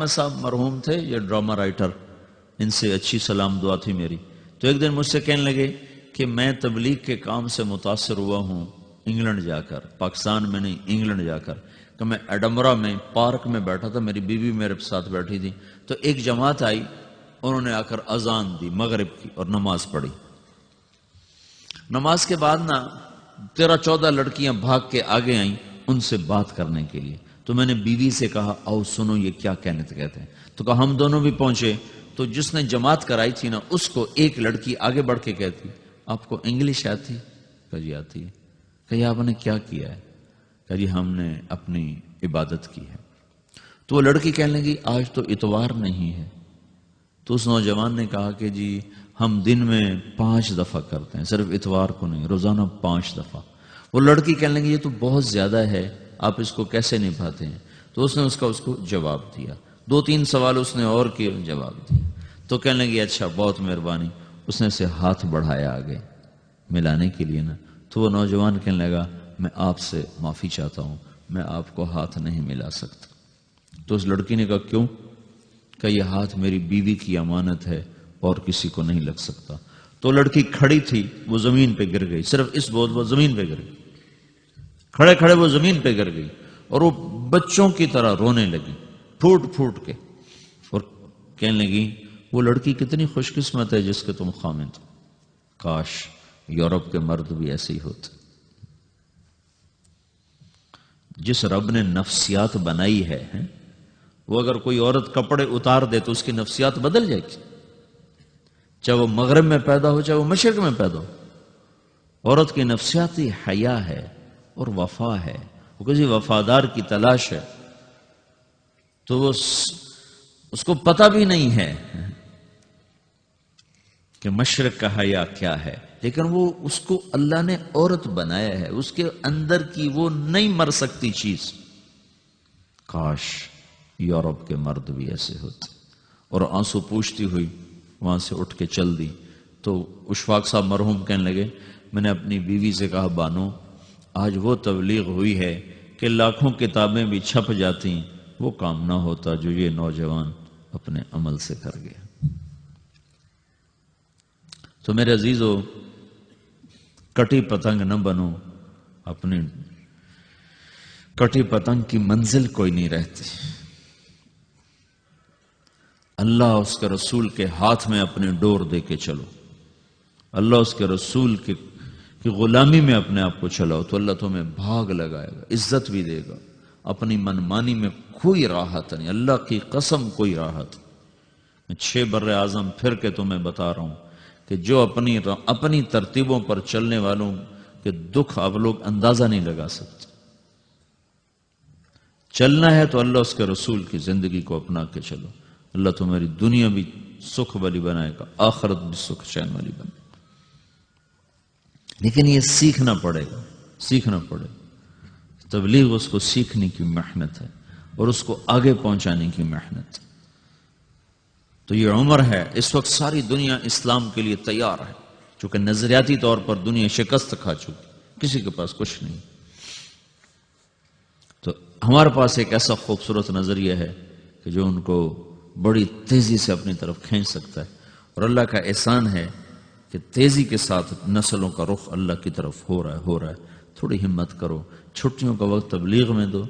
احمد صاحب مرحوم تھے، یہ ڈرامہ رائٹر، ان سے اچھی سلام دعا تھی میری. تو ایک دن مجھ سے کہنے لگے کہ میں تبلیغ کے کام سے متاثر ہوا ہوں انگلینڈ جا کر، پاکستان میں نہیں، انگلینڈ جا کر. کہ میں ایڈمبرا میں پارک میں بیٹھا تھا، میری بیوی میرے ساتھ بیٹھی تھی، تو ایک جماعت آئی، انہوں نے آ کر اذان دی مغرب کی اور نماز پڑھی. نماز کے بعد 13-14 لڑکیاں بھاگ کے آگے آئیں ان سے بات کرنے کے لیے. تو میں نے بیوی سے کہا آؤ سنو یہ کیا کہتے ہیں. تو کہا ہم دونوں بھی پہنچے. تو جس نے جماعت کرائی تھی اس کو ایک لڑکی آگے بڑھ کے کہتی آپ کو انگلش آتی؟ کہا جی آتی ہے. کہ آپ نے کیا کیا ہے؟ کہ جی ہم نے اپنی عبادت کی ہے. تو وہ لڑکی کہنے لگی آج تو اتوار نہیں ہے. تو اس نوجوان نے کہا کہ جی ہم دن میں 5 دفعہ کرتے ہیں، صرف اتوار کو نہیں، روزانہ 5 دفعہ. وہ لڑکی کہنے لگی یہ تو بہت زیادہ ہے، آپ اس کو کیسے نبھاتے ہیں؟ تو اس نے اس کو جواب دیا. 2-3 سوال اس نے اور کیے، جواب دیا. تو کہنے لگی اچھا بہت مہربانی. اس نے سے ہاتھ بڑھایا آگے ملانے کے لیے تو وہ نوجوان کہنے لگا میں آپ سے معافی چاہتا ہوں، میں آپ کو ہاتھ نہیں ملا سکتا. تو اس لڑکی نے کہا کیوں؟ کہ یہ ہاتھ میری بیوی کی امانت ہے اور کسی کو نہیں لگ سکتا. تو لڑکی کھڑی تھی، وہ زمین پہ گر گئی، صرف اس بول وہ زمین پہ گر گئی، کھڑے کھڑے وہ زمین پہ گر گئی اور وہ بچوں کی طرح رونے لگی پھوٹ پھوٹ کے، اور کہنے لگی وہ لڑکی کتنی خوش قسمت ہے جس کے تم خامند ہو، کاش یورپ کے مرد بھی ایسے ہی ہوتے. جس رب نے نفسیات بنائی ہے وہ اگر کوئی عورت کپڑے اتار دے تو اس کی نفسیات بدل جائے گی، چاہے وہ مغرب میں پیدا ہو چاہے وہ مشرق میں پیدا ہو. عورت کی نفسیاتی حیا ہے اور وفا ہے، وہ کسی وفادار کی تلاش ہے. تو وہ اس کو پتہ بھی نہیں ہے کہ مشرق کا حیا کیا ہے، لیکن وہ اس کو اللہ نے عورت بنایا ہے، اس کے اندر کی وہ نہیں مر سکتی چیز. کاش یورپ کے مرد بھی ایسے ہوتے. اور آنسو پوچھتی ہوئی وہاں سے اٹھ کے چل دی. تو اشفاق صاحب مرحوم کہنے لگے میں نے اپنی بیوی سے کہا بانو آج وہ تبلیغ ہوئی ہے کہ لاکھوں کتابیں بھی چھپ جاتی، وہ کام نہ ہوتا جو یہ نوجوان اپنے عمل سے کر گیا. تو میرے عزیزو کٹی پتنگ نہ بنو، اپنی کٹی پتنگ کی منزل کوئی نہیں رہتی. اللہ اس کے رسول کے ہاتھ میں اپنے ڈور دے کے چلو، اللہ اس کے رسول کی غلامی میں اپنے آپ کو چلاؤ تو اللہ تمہیں بھاگ لگائے گا، عزت بھی دے گا. اپنی منمانی میں کوئی راحت نہیں، اللہ کی قسم کوئی راحت. میں 6 بر اعظم پھر کے تمہیں بتا رہا ہوں کہ جو اپنی ترتیبوں پر چلنے والوں کے دکھ آپ لوگ اندازہ نہیں لگا سکتے. چلنا ہے تو اللہ اس کے رسول کی زندگی کو اپنا کے چلو، اللہ تمہاری دنیا بھی سکھ والی بنائے گا، آخرت بھی سکھ چین والی بنائے گا. لیکن یہ سیکھنا پڑے گا، سیکھنا پڑے گا. تبلیغ اس کو سیکھنے کی محنت ہے اور اس کو آگے پہنچانے کی محنت. تو یہ عمر ہے، اس وقت ساری دنیا اسلام کے لیے تیار ہے، چونکہ نظریاتی طور پر دنیا شکست کھا چکی، کسی کے پاس کچھ نہیں. تو ہمارے پاس ایک ایسا خوبصورت نظریہ ہے کہ جو ان کو بڑی تیزی سے اپنی طرف کھینچ سکتا ہے. اور اللہ کا احسان ہے کہ تیزی کے ساتھ نسلوں کا رخ اللہ کی طرف ہو رہا ہے. تھوڑی ہمت کرو، چھٹیوں کا وقت تبلیغ میں دو.